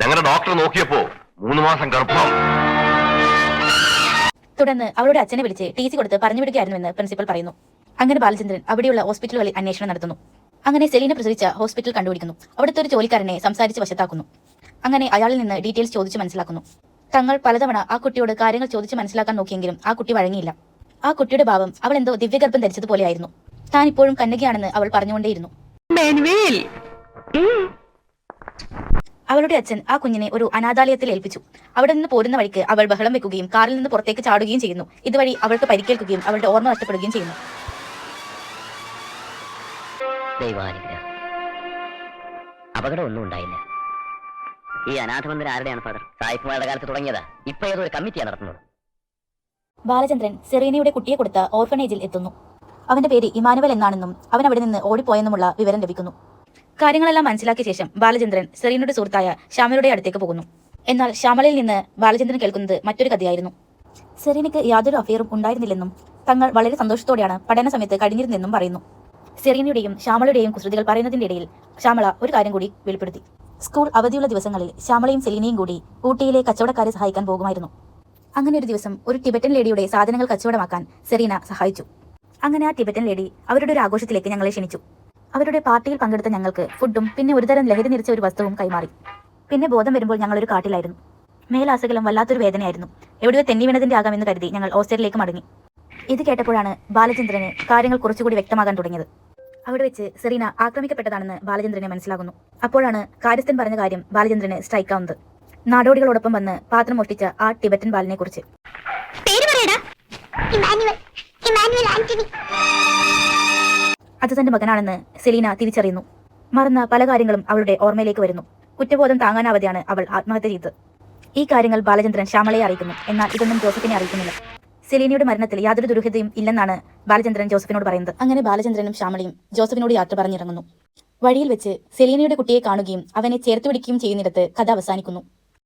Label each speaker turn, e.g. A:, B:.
A: ഞങ്ങളുടെ ഡോക്ടർ നോക്കിയപ്പോ 3 മാസം ഗർഭം.
B: തുടർന്ന് അവളുടെ അച്ഛനെ വിളിച്ച് ടി.സി കൊടുത്ത് പറഞ്ഞു വിടുകയായിരുന്നുവെന്ന് പ്രിൻസിപ്പൽ പറയുന്നു. അങ്ങനെ ബാലചന്ദ്രൻ അവിടെയുള്ള ഹോസ്പിറ്റലുകളിൽ അന്വേഷണം നടത്തുന്നു. അങ്ങനെ സെലീന പ്രസവിച്ച ഹോസ്പിറ്റൽ കണ്ടുപിടിക്കുന്നു. അവിടുത്തെ ഒരു ജോലിക്കാരനെ സംസാരിച്ച് വശത്താക്കുന്നു. അങ്ങനെ അയാളിൽ നിന്ന് ഡീറ്റെയിൽസ് ചോദിച്ച് മനസ്സിലാക്കുന്നു. തങ്ങൾ പലതവണ ആ കുട്ടിയോട് കാര്യങ്ങൾ ചോദിച്ച് മനസ്സിലാക്കാൻ നോക്കിയെങ്കിലും ആ കുട്ടി വഴങ്ങിയില്ല. ആ കുട്ടിയുടെ ഭാവം അവൾ എന്തോ ദിവ്യഗർഭം ധരിച്ചതുപോലെയായിരുന്നു. താൻ ഇപ്പോഴും കന്യകയാണെന്ന് അവൾ പറഞ്ഞുകൊണ്ടേയിരുന്നു. അവളുടെ അച്ഛൻ ആ കുഞ്ഞിനെ ഒരു അനാഥാലയത്തിൽ ഏൽപ്പിച്ചു. അവിടെ നിന്ന് പോരുന്ന വഴിക്ക് അവൾ ബഹളം വെക്കുകയും കാറിൽ നിന്ന് പുറത്തേക്ക് ചാടുകയും ചെയ്യുന്നു. ഇതുവഴി അവൾക്ക് പരിക്കേൽക്കുകയും അവളുടെ ഓർമ്മ നഷ്ടപ്പെടുകയും ചെയ്യുന്നു.
C: അപകടമൊന്നും ഉണ്ടായില്ല. ഈ അനാഥമന്ദിരം ആരുടെയാണ് ഫാദർ? സായിപ്പുമാരുടെ കാലത്ത് തുടങ്ങിയതാ. ഇപ്പൊ ഏതൊരു കമ്മിറ്റിയാണ് നടത്തുന്നത്.
B: ബാലചന്ദ്രൻ സെറീനയുടെ കുട്ടിയെ കൊടുത്ത ഓർഫനേജിൽ എത്തുന്നു. അവന്റെ പേര് ഇമാനുവൽ എന്നാണെന്നും അവൻ അവിടെ നിന്ന് ഓടിപ്പോയെന്നുമുള്ള വിവരം ലഭിക്കുന്നു. കാര്യങ്ങളെല്ലാം മനസ്സിലാക്കിയ ശേഷം ബാലചന്ദ്രൻ സെറീനയുടെ സുഹൃത്തായ ശ്യാമലയുടെ അടുത്തേക്ക് പോകുന്നു. എന്നാൽ ശ്യാമലയിൽ നിന്ന് ബാലചന്ദ്രൻ കേൾക്കുന്നത് മറ്റൊരു കഥയായിരുന്നു. സെറീനയ്ക്ക് യാതൊരു അഫെയറും ഉണ്ടായിരുന്നില്ലെന്നും തങ്ങൾ വളരെ സന്തോഷത്തോടെയാണ് പഠന സമയത്ത് കഴിഞ്ഞിരുന്നെന്നും പറയുന്നു. സെറീനയുടെയും ശ്യാമളയുടെയും കുസൃതികൾ പറയുന്നതിന്റെ ഇടയിൽ ശ്യാമള ഒരു കാര്യം കൂടി വെളിപ്പെടുത്തി. സ്കൂൾ അവധിയുള്ള ദിവസങ്ങളിൽ ശ്യാമളയും സെലീനയും കൂടി ഊട്ടിയിലെ കച്ചവടക്കാരെ സഹായിക്കാൻ പോകുമായിരുന്നു. അങ്ങനെ ഒരു ദിവസം ഒരു ടിബറ്റൻ ലേഡിയുടെ സാധനങ്ങൾ കച്ചവടമാക്കാൻ സെറീന സഹായിച്ചു. അങ്ങനെ ആ ടിബറ്റൻ ലേഡി അവരുടെ ഒരു ആഘോഷത്തിലേക്ക് ഞങ്ങളെ ക്ഷണിച്ചു. അവരുടെ പാർട്ടിയിൽ പങ്കെടുത്ത ഞങ്ങൾക്ക് ഫുഡും പിന്നെ ഒരുതരം ലഹരി നിറച്ച ഒരു വസ്തുവും കൈമാറി. പിന്നെ ബോധം വരുമ്പോൾ ഞങ്ങളൊരു കാട്ടിലായിരുന്നു. മേലാസകലം വല്ലാത്തൊരു വേദനയായിരുന്നു. എവിടെയോ തെന്നി വീണതിന്റെ ആകാമെന്ന് കരുതി ഞങ്ങൾ ഹോസ്റ്റലിലേക്ക് മടങ്ങി. ഇത് കേട്ടപ്പോഴാണ് ബാലചന്ദ്രന് കാര്യങ്ങൾ കുറച്ചുകൂടി വ്യക്തമാകാൻ തുടങ്ങിയത്. അവിടെ വെച്ച് സെറീന ആക്രമിക്കപ്പെട്ടതാണെന്ന് ബാലചന്ദ്രനെ മനസ്സിലാകുന്നു. അപ്പോഴാണ് കാര്യസ്ഥൻ പറഞ്ഞ കാര്യം ബാലചന്ദ്രന് സ്ട്രൈക്ക് ആവുന്നത്. നാടോടികളോടൊപ്പം വന്ന് പാത്രം മോഷ്ടിച്ച ആ ടിബറ്റൻ ബാലിനെ കുറിച്ച്. അത് തന്റെ മകനാണെന്ന് സെലീന തിരിച്ചറിയുന്നു. മറന്ന പല കാര്യങ്ങളും അവളുടെ ഓർമ്മയിലേക്ക് വരുന്നു. കുറ്റബോധം താങ്ങാനാവാതെയാണ് അവൾ ആത്മഹത്യ ചെയ്തത്. ഈ കാര്യങ്ങൾ ബാലചന്ദ്രൻ ശ്യാമളയെ അറിയിക്കുന്നു. എന്നാൽ ഇതൊന്നും ജോസഫിനെ അറിയിക്കുന്നില്ല. സെലീനയുടെ മരണത്തിൽ യാതൊരു ദുരൂഹതയും ഇല്ലെന്നാണ് ബാലചന്ദ്രൻ ജോസഫിനോട് പറയുന്നത്. അങ്ങനെ ബാലചന്ദ്രനും ശ്യാമളയും ജോസഫിനോട് യാത്ര പറഞ്ഞിറങ്ങുന്നു. വഴിയിൽ വെച്ച് സെലീനയുടെ കുട്ടിയെ കാണുകയും അവനെ ചേർത്ത് പിടിക്കുകയും ചെയ്യുന്നിടത്ത് കഥ അവസാനിക്കുന്നു.